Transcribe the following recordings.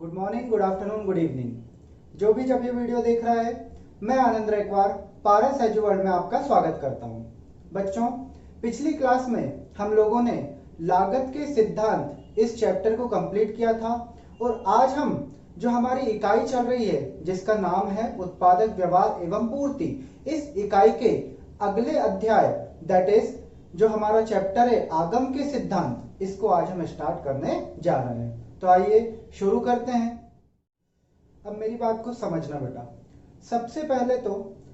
Good morning, good afternoon, good evening. जो भी जब ये वीडियो देख रहा है, मैं आनंद रेकवार पारस एजू वर्ल्ड में आपका स्वागत करता हूँ। बच्चों, पिछली क्लास में हम लोगों ने लागत के सिद्धांत इस चैप्टर को कंप्लीट किया था और आज हम जो हमारी इकाई चल रही है जिसका नाम है उत्पादक व्यवहार एवं पूर्ति, इस इकाई के अगले अध्याय दैट इज जो हमारा चैप्टर है आगम के सिद्धांत, इसको आज हम स्टार्ट करने जा रहे हैं। तो आइए शुरू करते हैं। अब मेरी बात को समझना बेटा। सबसे पहले तो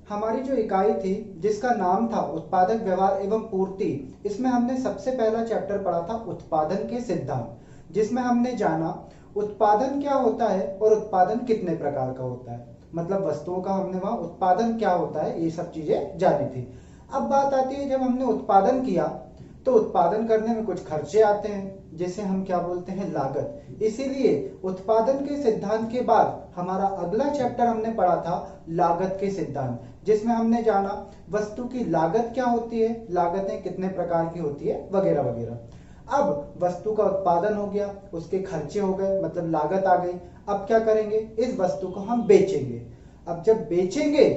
हमारी जो इकाई थी जिसका नाम था उत्पादक व्यवहार एवं पूर्ति, इसमें हमने सबसे पहला चैप्टर पढ़ा था उत्पादन के सिद्धांत, जिसमें हमने जाना उत्पादन क्या होता है और उत्पादन कितने प्रकार का होता है। मतलब वस्तुओं का हमने वहां उत्पादन क्या होता है ये सब चीजें जानी थी। अब बात आती है जब हमने उत्पादन किया तो उत्पादन करने में कुछ खर्चे आते हैं जिसे हम क्या बोलते हैं, लागत। इसीलिए उत्पादन के सिद्धांत के बाद हमारा अगला चैप्टर हमने पढ़ा था लागत के सिद्धांत, जिसमें हमने जाना वस्तु की लागत क्या होती है, लागतें कितने प्रकार की होती है, वगैरह वगैरह। अब वस्तु का उत्पादन हो गया, उसके खर्चे हो गए, मतलब लागत आ गई। अब क्या करेंगे, इस वस्तु को हम बेचेंगे। अब जब बेचेंगे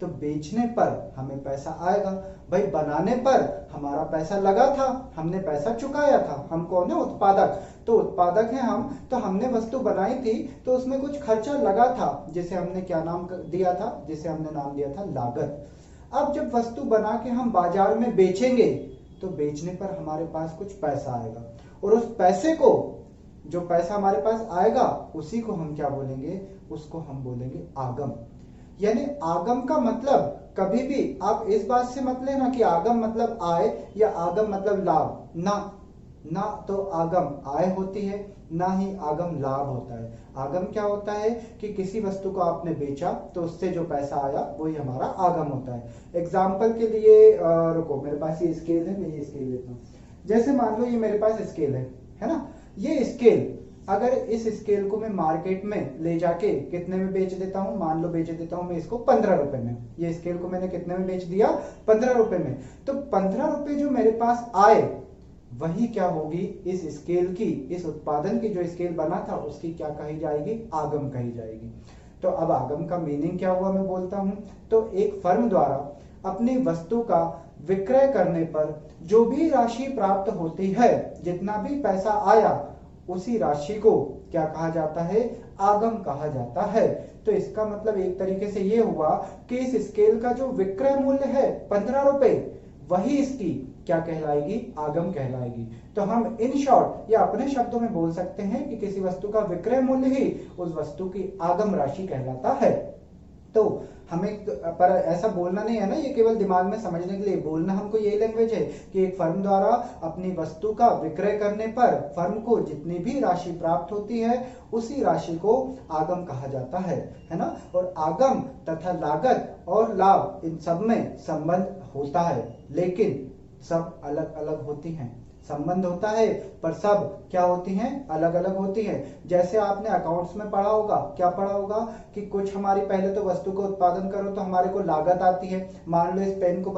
तो बेचने पर हमें पैसा आएगा। भाई बनाने पर हमारा पैसा लगा था, हमने पैसा चुकाया था। हम कौन है, उत्पादक। तो उत्पादक हैं हम, तो हमने वस्तु बनाई थी तो उसमें कुछ खर्चा लगा था जिसे हमने क्या नाम दिया था, जिसे हमने नाम दिया था लागत। अब जब वस्तु बना के हम बाजार में बेचेंगे तो बेचने पर हमारे पास कुछ पैसा आएगा और उस पैसे को, जो पैसा हमारे पास आएगा उसी को हम क्या बोलेंगे, उसको हम बोलेंगे आगम। यानी आगम का मतलब कभी भी आप इस बात से मत लेना कि आगम मतलब आय या आगम मतलब लाभ। ना तो आगम आय होती है, ना ही आगम लाभ होता है। आगम क्या होता है कि किसी वस्तु को आपने बेचा तो उससे जो पैसा आया वही हमारा आगम होता है। एग्जाम्पल के लिए रुको, मेरे पास ये स्केल है, मैं ये स्केल लेता हूँ। जैसे मान लो ये मेरे पास स्केल है ना। ये स्केल, अगर इस स्केल को मैं मार्केट में ले जाके कितने में बेच देता हूं, मान लो बेच देता हूं मैं इसको 15 रुपए में। ये स्केल को मैंने कितने में बेच दिया, 15 रुपए में। तो 15 रुपए जो मेरे पास आए वही क्या होगी, इस स्केल की, इस उत्पादन की जो स्केल बना था उसकी क्या कही जाएगी, आगम कही जाएगी। तो अब आगम का मीनिंग क्या हुआ मैं बोलता हूं। तो एक फर्म द्वारा अपनी वस्तु का विक्रय करने पर जो भी राशि प्राप्त होती है, जितना भी पैसा आया, उसी राशि को क्या कहा जाता है, आगम कहा जाता है। तो इसका मतलब एक तरीके से ये हुआ कि इस स्केल का जो विक्रय मूल्य है 15 रुपए, वही इसकी क्या कहलाएगी, आगम कहलाएगी। तो हम इन शॉर्ट या अपने शब्दों में बोल सकते हैं कि किसी वस्तु का विक्रय मूल्य ही उस वस्तु की आगम राशि कहलाता है। तो हमें पर ऐसा बोलना नहीं है ना, ये केवल दिमाग में समझने के लिए बोलना। हमको ये लैंग्वेज है कि एक फर्म द्वारा अपनी वस्तु का विक्रय करने पर फर्म को जितनी भी राशि प्राप्त होती है उसी राशि को आगम कहा जाता है ना। और आगम तथा लागत और लाभ, इन सब में संबंध होता है, लेकिन सब अलग अलग होती हैं। संबंध होता है पर सब क्या होती हैं, अलग अलग होती हैं। जैसे आपने अकाउंट्स में पढ़ा होगा, क्या पढ़ा होगा कि कुछ हमारी, पहले तो वस्तु को उत्पादन करो तो हमारे को लागत आती है। मान लो इस पेन को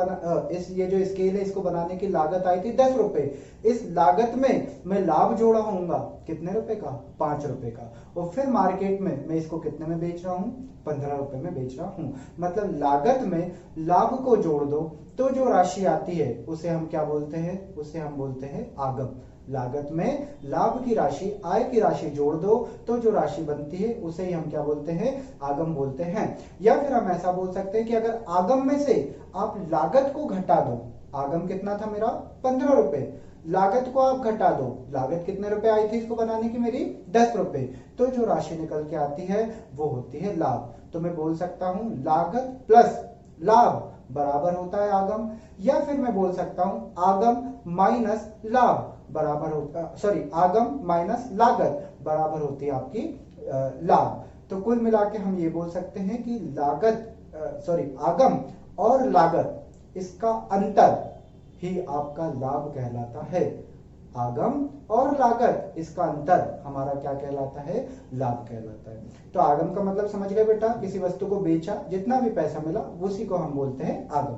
ये जो स्केल है इसको बनाने की लागत आई थी 10 रुपए। इस लागत में मैं लाभ जोड़ा होऊंगा कितने रुपए का, 5 रुपए का। और फिर मार्केट में मैं इसको कितने में बेच रहा हूँ, 15 रुपए में बेच रहा हूँ। मतलब लागत में लाभ को जोड़ दो तो जो राशि आती है उसे हम क्या बोलते हैं, उसे हम बोलते हैं आगम। लागत में लाभ की राशि, आय की राशि जोड़ दो तो जो राशि बनती है उसे ही हम क्या बोलते हैं, आगम बोलते हैं। या फिर हम ऐसा बोल सकते हैं कि अगर आगम में से आप लागत को घटा दो, आगम कितना था मेरा, 15 रुपए, लागत को आप घटा दो, लागत कितने रुपए आई थी इसको बनाने की, मेरी 10 रुपए, तो जो राशि निकल के आती है वो होती है लाभ। तो मैं बोल सकता हूं लागत प्लस लाभ बराबर होता है आगम। या फिर मैं बोल सकता हूं आगम माइनस लाभ बराबर होता, सॉरी, आगम माइनस लागत बराबर होती है आपकी लाभ। तो कुल मिला के हम ये बोल सकते हैं कि आगम और लागत, इसका अंतर ही आपका लाभ कहलाता है। आगम और लागत, इसका अंतर हमारा क्या कहलाता है, लाभ कहलाता है। तो आगम का मतलब समझ गए बेटा, किसी वस्तु को बेचा, जितना भी पैसा मिला उसी को हम बोलते हैं आगम।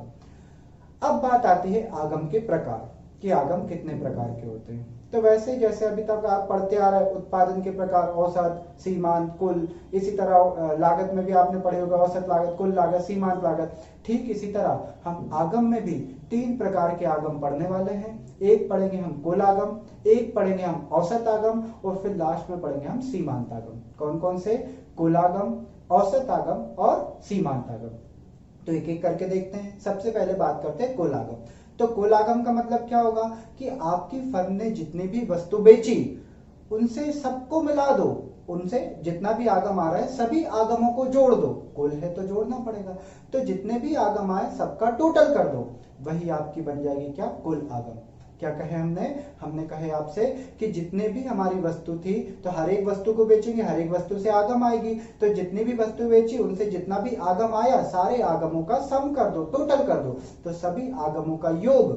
अब बात आती है आगम के प्रकार। कि आगम कितने प्रकार के होते हैं। तो वैसे जैसे अभी तक आप पढ़ते आ रहे उत्पादन के प्रकार, औसत, सीमांत, कुल, इसी तरह लागत में भी आपने पढ़े होगा औसत लागत, कुल लागत, सीमांत लागत। ठीक इसी तरह हम आगम में भी 3 प्रकार के आगम पढ़ने वाले हैं। एक पढ़ेंगे हम कुल आगम, एक पढ़ेंगे हम औसत आगम, और फिर लास्ट में पढ़ेंगे हम सीमांत आगम। कौन कौन से? कुल आगम, औसत आगम और सीमांत आगम। तो एक एक करके देखते हैं। सबसे पहले बात करते हैं कुल आगम। तो कुल आगम का मतलब क्या होगा कि आपकी फर्म ने जितनी भी वस्तु बेची उनसे सबको मिला दो, उनसे जितना भी आगम आ रहा है सभी आगमों को जोड़ दो। कुल है तो जोड़ना पड़ेगा, तो जितने भी आगम आए सबका टोटल कर दो, वही आपकी बन जाएगी क्या? कुल आगम। क्या कहे हमने कहे आपसे कि जितने भी हमारी वस्तु थी, तो हर एक वस्तु को बेचेंगे, हर एक वस्तु से आगम आएगी, तो जितनी भी वस्तु बेची उनसे जितना भी आगम आया सारे आगमों का सम कर दो, टोटल कर दो, तो सभी आगमों का योग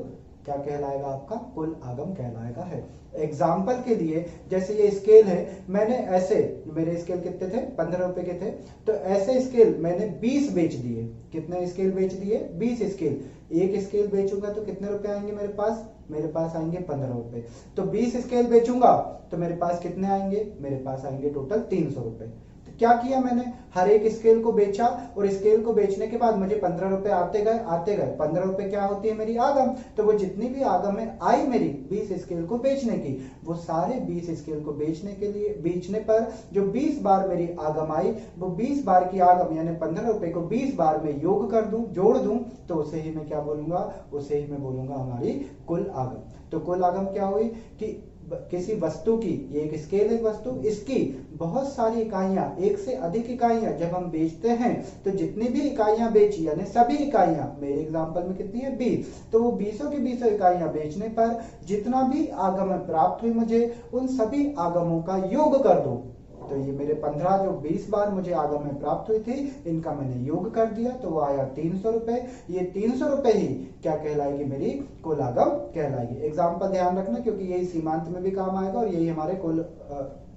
क्या कहलाएगा? आपका कुल आगम कहलाएगा है। एग्जाम्पल के लिए जैसे ये स्केल है, मैंने ऐसे, मेरे स्केल कितने थे? 15 रुपए के थे, तो ऐसे स्केल मैंने 20 बेच दिए। कितने स्केल बेच दिए? 20 स्केल। एक स्केल बेचूंगा तो कितने रुपए आएंगे मेरे पास? मेरे पास आएंगे 15 रुपए। तो 20 स्केल बेचूंगा तो मेरे पास कितने आएंगे? मेरे पास आएंगे टोटल 300 रुपए। तो क्या किया मैंने? हर एक स्केल को बेचा, और स्केल को बेचने के बाद मुझे 15 रुपए आते गए 15 रुपए क्या होती है? मेरी आगम। तो वो जितनी भी आगम है आई मेरी 20 स्केल को बेचने की, वो सारे 20 स्केल को बेचने पर जो 20 बार मेरी आगम आई, वो 20 बार की आगम यानी 15 रुपए को 20 बार में योग कर दूं, जोड़ दूं, तो उसे ही मैं क्या बोलूंगा? उसे ही मैं बोलूंगा हमारी कुल आगम। तो कुल आगम क्या हुई कि किसी वस्तु की, ये एक स्केल है वस्तु, इसकी बहुत सारी इकाइयां, एक से अधिक इकाइयां जब हम बेचते हैं, तो जितनी भी इकाइयां बेची यानी सभी इकाइयां, मेरे एग्जांपल में कितनी है? 20, तो वो 20 की 20 इकाइयां बेचने पर जितना भी आगम प्राप्त हुई मुझे, उन सभी आगमों का योग कर दो। तो ये मेरे 15 जो 20 बार मुझे आगम में प्राप्त हुई थी, इनका मैंने योग कर दिया, तो वो आया 300 रुपए। ये 300 रुपए ही क्या कहलाएगी? मेरी कुल आगम कहलाएगी। एग्जाम्पल ध्यान रखना, क्योंकि यही सीमांत में भी काम आएगा और यही हमारे कुल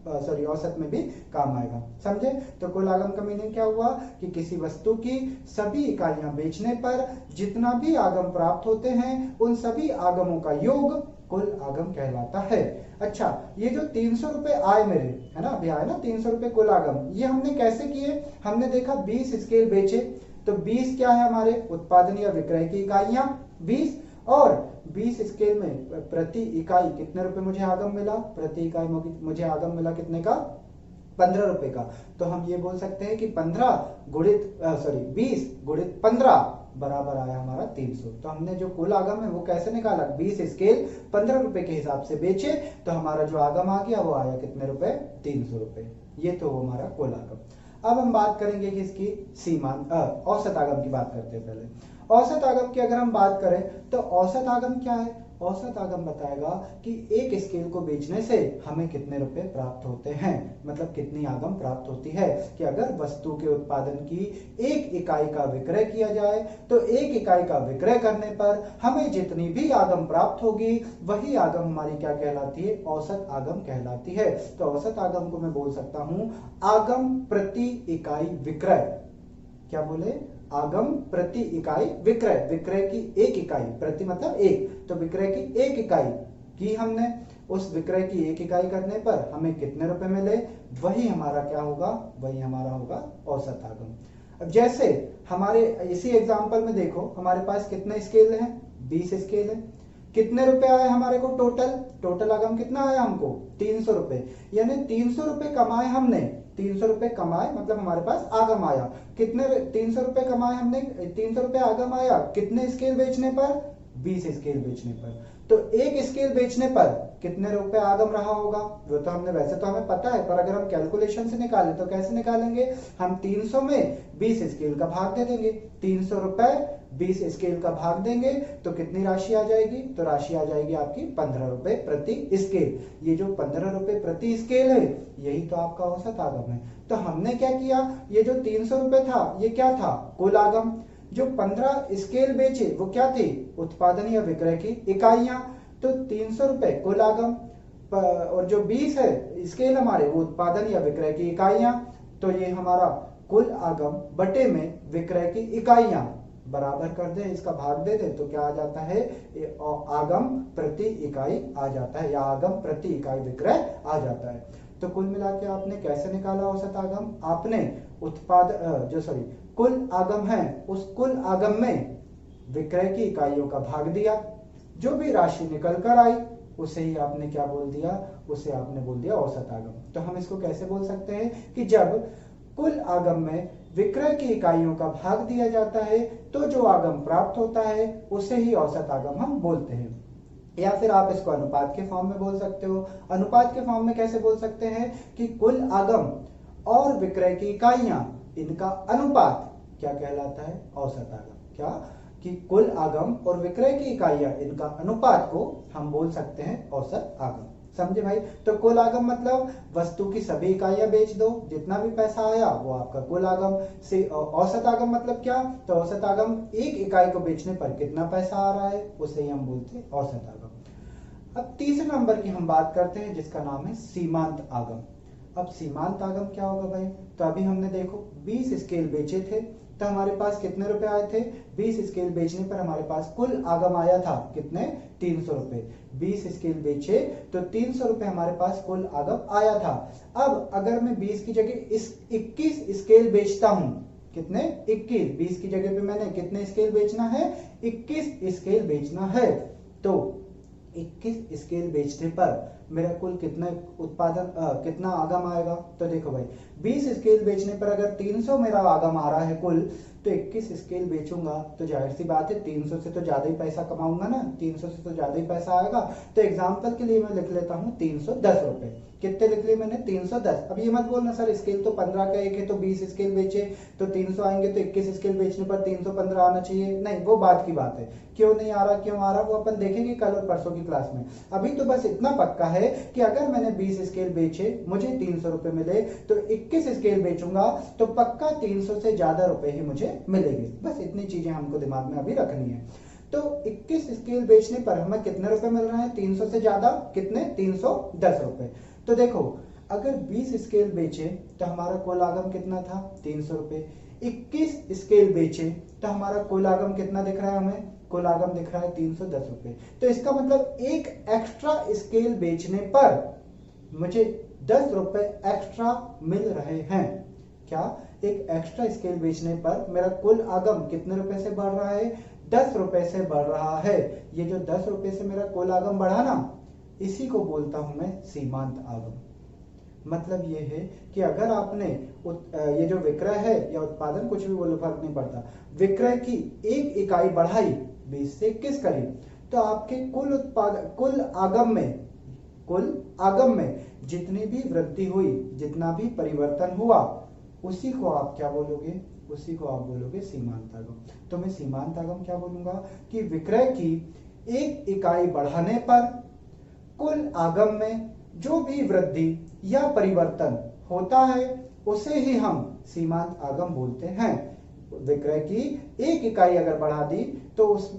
औसत में भी काम आएगा। समझे? तो कुल आगम का मीनिंग क्या हुआ कि किसी वस्तु की सभी इकाइयां बेचने पर जितना भी आगम प्राप्त होते हैं, उन सभी आगमों का योग कुल आगम कहलाता है। अच्छा, ये जो 300 रुपए आए मेरे, है ना, अभी आए ना 300 रुपए कुल आगम, ये हमने कैसे किए? हमने देखा 20 स्केल बेचे, तो 20 क्या है? हमारे उत्पादन या विक्रय की इकाइयां 20, और 20 स्केल में प्रति इकाई कितने रुपए मुझे आगम मिला? प्रति इकाई मुझे आगम मिला कितने का? 15 रुपए का। तो हम ये बोल सकते हैं कि 20 गुणित 15 बराबर आया हमारा 300। तो हमने जो कुल आगम है वो कैसे निकाला? 20 स्केल 15 रुपए के हिसाब से बेचे, तो हमारा जो आगम आ गया वो आया कितने रुपए? 300 रुपए। ये तो हमारा कुल आगम। अब हम बात करेंगे कि इसकी सीमांत औसत आगम की बात करते हैं। पहले औसत आगम की अगर हम बात करें, तो औसत आगम क्या है? औसत आगम बताएगा कि एक स्केल को बेचने से हमें कितने रुपए प्राप्त होते हैं, मतलब कितनी आगम प्राप्त होती है। कि अगर वस्तु के उत्पादन की एक इकाई का विक्रय किया जाए, तो एक इकाई का विक्रय करने पर हमें जितनी भी आगम प्राप्त होगी, वही आगम हमारी क्या कहलाती है? औसत आगम कहलाती है। तो औसत आगम को मैं बोल सकता हूं आगम प्रति इकाई विक्रय। क्या बोले? आगम प्रति इकाई विक्रय। विक्रय की एक इकाई, प्रति मतलब एक, तो विक्रय की एक इकाई की हमने, उस विक्रय की एक इकाई करने पर हमें कितने रुपए मिले, वही हमारा क्या होगा? वही हमारा होगा औसत आगम। अब जैसे हमारे इसी एग्जांपल में देखो, हमारे पास कितने स्केल हैं? 20 स्केल है। कितने रुपए आए हमारे को? टोटल आगम कितना आया हमको? 300 रुपए। यानी 300 रुपए कमाए हमने, 300 रुपए कमाए मतलब हमारे पास आगम आया। कितने? 300 रुपए कमाए हमने, 300 रुपए आगम आया कितने स्केल बेचने पर? 20 स्केल बेचने पर। तो एक स्केल बेचने पर कितने रुपए आगम रहा होगा? वो तो हमने, वैसे तो हमें पता है, पर अगर हम कैलकुलेशन से निकालें तो कैसे निकालेंगे? हम 300 में 20 स्केल का भाग दे देंगे। 300 रुपए 20 स्केल का भाग देंगे तो कितनी राशि आ जाएगी? तो राशि आ जाएगी आपकी 15 रुपए प्रति स्केल। ये जो 15 रुपए प्रति स्केल है, यही तो आपका औसत आगम है। तो हमने क्या किया? ये जो 300 रुपए था, ये क्या था? कुल आगम। जो 15 स्केल बेचे वो क्या थे? उत्पादन या विक्रय की इकाइयां। तो 300 रुपए कुल आगम, और जो 20 है स्केल हमारे, वो उत्पादन या विक्रय की इकाइयां। तो ये हमारा कुल आगम बटे में विक्रय की इकाइयां, बराबर कर दें, इसका भाग दे दें तो क्या आ जाता है, आगम प्रति इकाई आ जाता है, या आगम प्रति इकाई विक्रय आ जाता है। तो कुल मिला के आपने कैसे निकाला औसत आगम, आपने कुल आगम है उस कुल आगम में विक्रय की इकाइयों का भाग दिया, जो भी राशि निकल कर आई उसे ही आपने क्या बोल दिया, उसे आपने बोल दिया औसत आगम। तो हम इसको कैसे बोल सकते हैं कि जब कुल आगम में विक्रय की इकाइयों का भाग दिया जाता है तो जो आगम प्राप्त होता है उसे ही औसत आगम हम बोलते हैं। या फिर आप इसको अनुपात के फॉर्म में बोल सकते हो। अनुपात के फॉर्म में कैसे बोल सकते हैं कि कुल आगम और विक्रय की इकाइयां, इनका अनुपात क्या कहलाता है, औसत आगम। क्या कि कुल आगम और विक्रय की इकाइयां, इनका अनुपात को हम बोल सकते हैं औसत आगम। समझे भाई। तो कुल आगम मतलब वस्तु की सभी इकाइयां बेच दो, जितना भी पैसा आया वो आपका कुल आगम से। औसत आगम मतलब क्या, तो औसत आगम एक इकाई को बेचने पर कितना पैसा आ रहा है उसे ही हम बोलते हैं औसत आगम। अब तीसरे नंबर की हम बात करते हैं जिसका नाम है सीमांत आगम। अब सीमांत आगम क्या होगा भाई, तो अभी हमने देखो 20 स्केल बेचे थे तो हमारे पास कितने रुपए आए थे, 20 स्केल बेचने पर हमारे पास कुल आगम आया था कितने, 300 रुपए। 20 स्केल बेचे तो 300 रुपए हमारे पास कुल आगम आया था। अब अगर मैं 20 की जगह इस 21 स्केल बेचता हूं, कितने, 21, 20 की जगह पे मैंने कितने स्केल बेचना है, 21 स्केल बेचना है। तो 21 स्केल बेचने पर मेरा कुल कितना उत्पादन कितना आगम आएगा, तो देखो भाई 20 स्केल बेचने पर अगर 300 मेरा आगम आ रहा है कुल, तो 21 स्केल बेचूंगा तो जाहिर सी बात है 300 से तो ज्यादा ही पैसा कमाऊंगा ना, 300 से तो ज्यादा ही पैसा आएगा। तो एग्जांपल के लिए मैं लिख लेता हूं 310 रुपए। कितने लिख लिए मैंने, 310। अब ये मत बोलना सर स्केल तो 15 का एक है तो 20 स्केल बेचे तो 300 आएंगे, तो 21 स्केल बेचने पर 315 आना चाहिए, नहीं वो बात की बात है। क्यों नहीं आ रहा, क्यों आ रहा, वो अपन देखेंगे कल और परसों की क्लास में। अभी तो बस इतना पक्का है कि अगर मैंने 20 स्केल बेचे, मुझे 300 रुपए मिले, तो 21 स्केल बेचूंगा तो पक्का 300 से ज्यादा रुपए ही मुझे मिलेंगे। बस इतनी चीजें हमको दिमाग में अभी रखनी है। तो 21 स्केल बेचने पर हमें कितने रुपए मिल रहे हैं, 300 से ज्यादा, कितने, 310 रुपए। तो देखो अगर 20 स्केल बेचे तो हमारा कुल आगम कितना था, 300 रुपए। 21 स्केल बेचे तो हमारा कुल आगम कितना दिख रहा है, हमें कुल आगम दिख रहा है 310 रुपए। तो इसका मतलब एक एक्स्ट्रा स्केल बेचने पर मुझे 10 रुपए एक्स्ट्रा मिल रहे हैं। क्या, एक एक्स्ट्रा स्केल बेचने पर मेरा कुल आगम कितने रुपए से बढ़ रहा है, 10 रुपए से बढ़ रहा है। ये जो 10 रुपए से मेरा कुल आगम बढ़ा ना, इसी को बोलता हूं मैं सीमांत आगम। मतलब ये है कि अगर आपने ये जो विक्रय है या उत्पादन, कुछ भी बोलो फर्क नहीं पड़ता, विक्रय की एक इकाई बढ़ाई, 20 से 21 करी, तो आपके कुल आगम में जितनी भी वृद्धि हुई, जितना भी परिवर्तन हुआ, उसी को आप क्या बोलोगे, उसी को आप बोलोगे सीमांत आगम। तो मैं सीमांत आगम क्या बोलूंगा कि विक्रय की एक इकाई बढ़ाने पर कुल आगम में जो भी वृद्धि या परिवर्तन होता है उसे ही हम सीमांत आगम बोलते हैं। विक्रय की एक इकाई अगर बढ़ा दी तो उस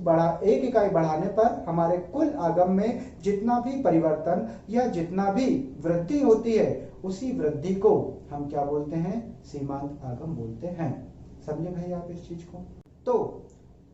एक इकाई बढ़ाने पर हमारे कुल आगम में जितना भी परिवर्तन या जितना भी वृद्धि होती है, उसी वृद्धि को हम क्या बोलते हैं, सीमांत आगम बोलते हैं। समझे भाई आप इस चीज को। तो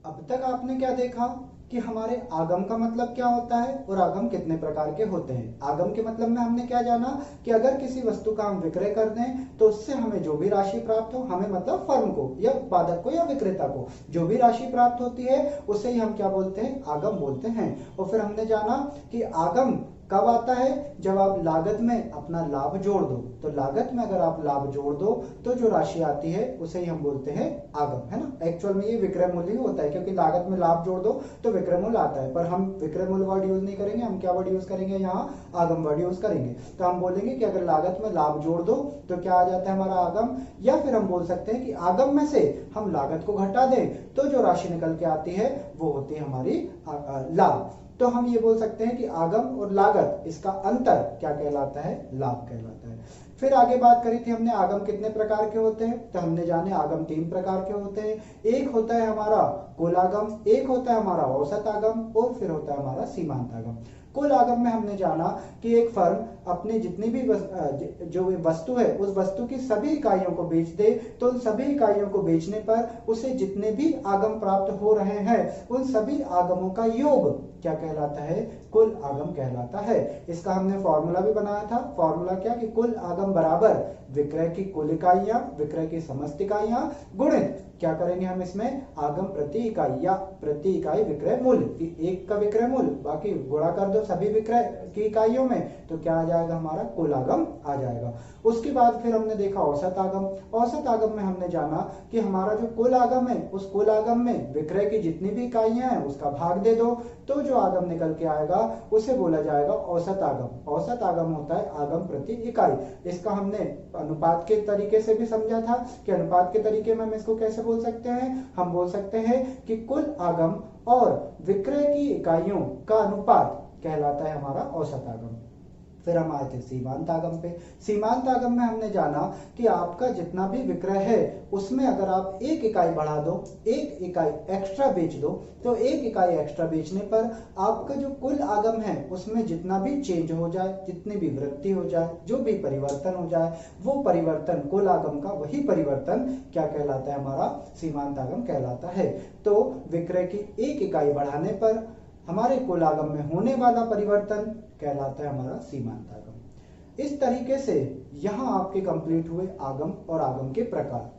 अब तक आपने क्या देखा कि हमारे आगम का मतलब क्या होता है और आगम कितने प्रकार के होते हैं। आगम के मतलब में हमने क्या जाना कि अगर किसी वस्तु का हम विक्रय कर दें तो उससे हमें जो भी राशि प्राप्त हो, हमें मतलब फर्म को या उत्पादक को या विक्रेता को जो भी राशि प्राप्त होती है उसे ही हम क्या बोलते हैं, आगम बोलते हैं। और फिर हमने जाना कि आगम कब आता है, जब आप लागत में अपना लाभ जोड़ दो। तो लागत में अगर आप लाभ जोड़ दो तो जो राशि आती है उसे ही हम बोलते हैं आगम, है ना। एक्चुअल में ये विक्रय मूल्य ही होता है, क्योंकि लागत में लाभ जोड़ दो तो विक्रय मूल्य आता है, पर हम विक्रय मूल्य वर्ड यूज नहीं करेंगे, हम क्या वर्ड यूज करेंगे, यहाँ आगम वर्ड यूज करेंगे। तो हम बोलेंगे कि अगर लागत में लाभ जोड़ दो तो क्या आ जाता है हमारा आगम, या फिर हम बोल सकते हैं कि आगम में से हम लागत को घटा दें तो जो राशि निकल के आती है वो होती है हमारी लाभ। तो हम ये बोल सकते हैं कि आगम और लागत, इसका अंतर क्या कहलाता है, लाभ कहलाता है। फिर आगे बात करी थी हमने आगम कितने प्रकार के होते हैं, तो हमने जाने आगम 3 प्रकार के होते हैं। एक होता है हमारा कुल आगम, एक होता है हमारा औसत आगम और फिर होता है हमारा सीमांत आगम। कुल आगम में हमने जाना कि एक फर्म अपनी जितनी भी जो वस्तु है उस वस्तु की सभी इकाइयों को बेच दे, तो उन सभी इकाइयों को बेचने पर उसे जितने भी आगम प्राप्त हो रहे हैं उन सभी आगमों का योग क्या कहलाता है? कुल आगम कहलाता है। इसका हमने फॉर्मूला भी बनाया था। फॉर्मूला क्या कि कुल आगम बराबर विक्रय की कुल इकाइयां, विक्रय की समस्त इकाइयां गुणित क्या करेंगे हम इसमें? आगम प्रति इकाई या प्रति इकाई विक्रय मूल्य, कि एक का विक्रय मूल्य बाकी गुणा कर दो सभी विक्रय की इकाइयों में, तो क्या आ जाएगा? हमारा कुल आगम आ जाएगा। उसके बाद फिर हमने देखा औसत आगम। औसत आगम में हमने जाना कि हमारा जो कुल आगम है उस कुल आगम में विक्रय की जितनी भी इकाइयां हैं उसका भाग दे दो, तो जो आगम निकल के आएगा उसे बोला जाएगा औसत आगम। औसत आगम होता है आगम प्रति इकाई। इसका हमने अनुपात के तरीके से भी समझा था कि अनुपात के तरीके में हम इसको कैसे बोल सकते हैं? हम बोल सकते हैं कि कुल आगम और विक्रय की इकाइयों का अनुपात कहलाता है हमारा औसत आगम। फिर हम आए थे सीमांत आगम पे। सीमांत आगम में हमने जाना कि आपका जितना भी विक्रय है उसमें अगर आप एक इकाई बढ़ा दो, एक इकाई एक्स्ट्रा बेच दो, तो एक इकाई एक्स्ट्रा बेचने पर आपका जो कुल आगम है उसमें जितना भी चेंज हो जाए, जितनी भी वृद्धि हो जाए, जो भी परिवर्तन हो जाए, वो परिवर्तन कुल आगम का वही परिवर्तन क्या कहलाता है? हमारा सीमांत आगम कहलाता है। तो विक्रय की एक इकाई बढ़ाने पर हमारे कुल आगम में होने वाला परिवर्तन कहलाता है हमारा सीमांत आगम। इस तरीके से यहां आपके कंप्लीट हुए आगम और आगम के प्रकार।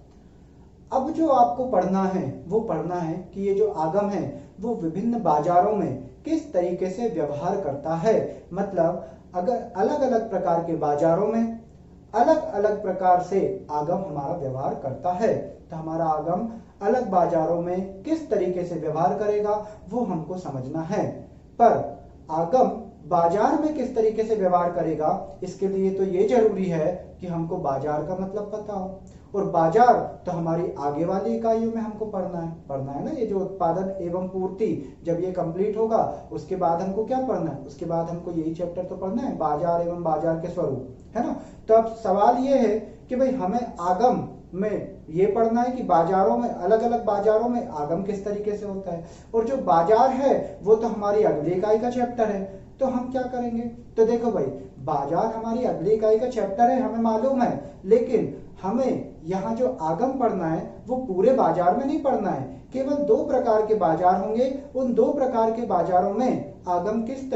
अब जो आपको पढ़ना है वो पढ़ना है कि ये जो आगम है वो विभिन्न बाजारों में किस तरीके से व्यवहार करता है। मतलब अगर अलग अलग प्रकार के बाजारों में अलग अलग प्रकार से आगम हमारा व्यवहार करता है, तो हमारा आगम अलग बाजारों में किस तरीके से व्यवहार करेगा वो हमको समझना है। पर आगम बाजार में किस तरीके से व्यवहार करेगा इसके लिए तो ये जरूरी है कि हमको बाजार का मतलब पता हो, और बाजार तो हमारी आगे वाली इकाइयों में हमको पढ़ना है ना। ये जो उत्पादन एवं पूर्ति जब ये कंप्लीट होगा उसके बाद हमको क्या पढ़ना है? उसके बाद हमको यही चैप्टर तो पढ़ना है, बाजार एवं बाजार के स्वरूप, है ना। तो अब सवाल ये है कि भाई हमें आगम में ये पढ़ना है कि बाजारों में अलग अलग बाजारों में आगम किस तरीके से होता है, और जो बाजार है वो तो हमारी अगली इकाई का चैप्टर है। तो हम क्या करेंगे? तो देखो भाई, बाजार हमारी अगली इकाई का चैप्टर है, हमें मालूम है, लेकिन हमें यहाँ जो आगम पढ़ना है वो पूरे बाजार में नहीं पढ़ना है। केवल दो प्रकार के बाजार होंगे, उन दो प्रकार के बाजारों में आगम किस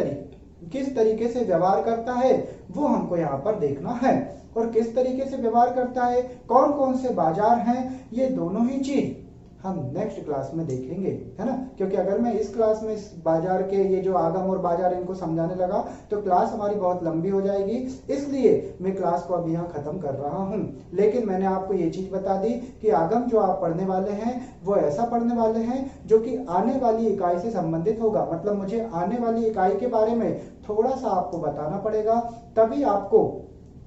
तरीके से व्यवहार करता है वो हमको यहाँ पर देखना है। और किस तरीके से व्यवहार करता है, कौन कौन से बाजार हैं, ये दोनों ही चीज हम नेक्स्ट क्लास में देखेंगे, है ना। क्योंकि अगर मैं इस क्लास में इस बाजार के ये जो आगम और बाजार इनको समझाने लगा तो क्लास हमारी बहुत लंबी हो जाएगी, इसलिए मैं क्लास को अभी यहाँ खत्म कर रहा हूँ। लेकिन मैंने आपको ये चीज बता दी कि आगम जो आप पढ़ने वाले हैं वो ऐसा पढ़ने वाले हैं जो कि आने वाली इकाई से संबंधित होगा। मतलब मुझे आने वाली इकाई के बारे में थोड़ा सा आपको बताना पड़ेगा, तभी आपको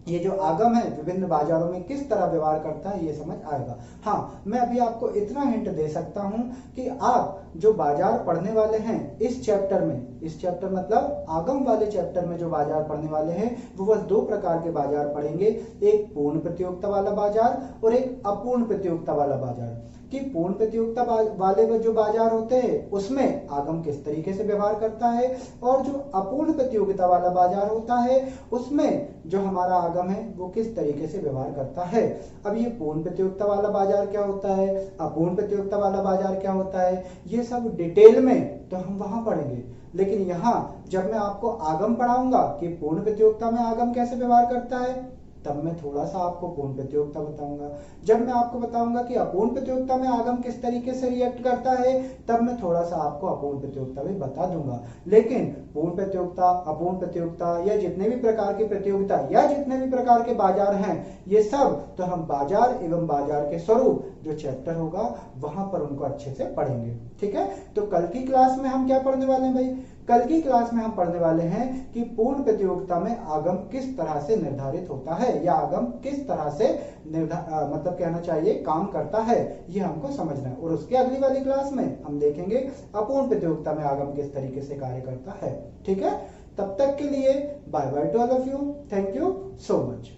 ये जो आगम है विभिन्न बाजारों में किस तरह व्यवहार करता है ये समझ आएगा। हाँ, मैं अभी आपको इतना हिंट दे सकता हूं कि आप जो बाजार पढ़ने वाले हैं इस चैप्टर में, इस चैप्टर मतलब आगम वाले चैप्टर में जो बाजार पढ़ने वाले हैं वो बस दो प्रकार के बाजार पढ़ेंगे, एक पूर्ण प्रतियोगिता वाला बाजार और एक अपूर्ण प्रतियोगिता वाला बाजार। कि पूर्ण प्रतियोगिता वाले जो बाजार होते हैं उसमें आगम किस तरीके से व्यवहार करता है, और जो अपूर्ण प्रतियोगिता वाला बाजार होता है उसमें जो हमारा आगम है वो किस तरीके से व्यवहार करता है। अब ये पूर्ण प्रतियोगिता वाला बाजार क्या होता है, अपूर्ण प्रतियोगिता वाला बाजार क्या होता है, ये सब डिटेल में तो हम वहां पढ़ेंगे। लेकिन यहाँ जब मैं आपको आगम पढ़ाऊंगा कि पूर्ण प्रतियोगिता में आगम कैसे व्यवहार करता है, तब मैं थोड़ा सा आपको पूर्ण प्रतियोगिता बताऊंगा। जब मैं आपको बताऊंगा कि अपूर्ण प्रतियोगिता में आगम किस तरीके से रिएक्ट करता है, तब मैं थोड़ा सा आपको अपूर्ण प्रतियोगिता भी बता दूंगा। लेकिन पूर्ण प्रतियोगिता, अपूर्ण प्रतियोगिता या जितने भी प्रकार की प्रतियोगिता या जितने भी प्रकार के बाजार हैं, ये सब तो हम बाजार एवं बाजार के स्वरूप जो चैप्टर होगा वहां पर उनको अच्छे से पढ़ेंगे। ठीक है, तो कल की क्लास में हम क्या पढ़ने वाले हैं भाई? कल की क्लास में हम पढ़ने वाले हैं कि पूर्ण प्रतियोगिता में आगम किस तरह से निर्धारित होता है, या आगम किस तरह से मतलब कहना चाहिए काम करता है, ये हमको समझना है। और उसके अगली वाली क्लास में हम देखेंगे अपूर्ण प्रतियोगिता में आगम किस तरीके से कार्य करता है। ठीक है, तब तक के लिए bye bye to all of you, thank you so much.